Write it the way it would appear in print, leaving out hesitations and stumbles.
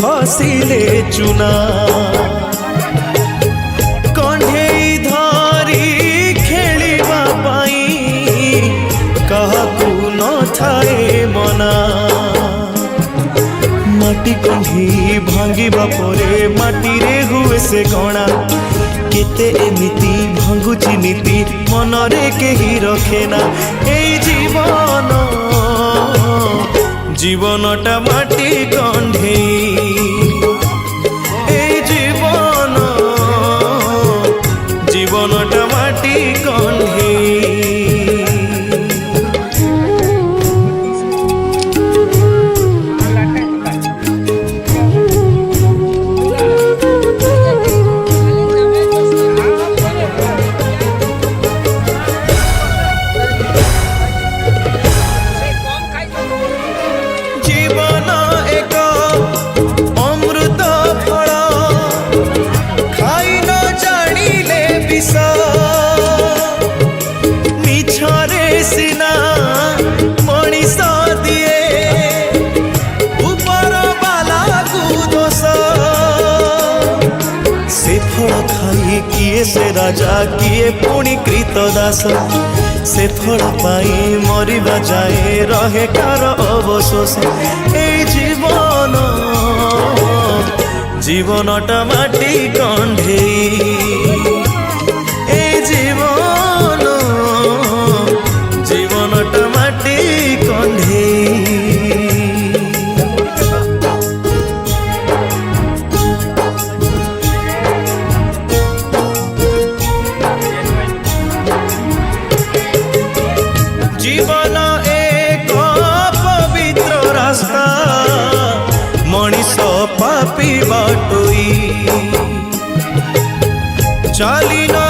खसिले चुना कंढेई धरी खेलिबा पाई काहाकू न थाए मना माटी कंढी भांगिबा परे माटी रे हुए से गणा केते एमिति भांगुची नीति मनरे केही रखेना ए जीवन जीवनटा माटी कंढेई ए जीवन जीवनटा माटी कंढेई किए से राजा किए पुणी कृत दास से फल पाई मरिबा जाए रहे कार अवशोष ए जीवन जीवनटा माटी कंढेई ए जीवन जीवनटा माटी कंढेई जीवन एक पवित्र रास्ता मनीष पापी बाटोई चली न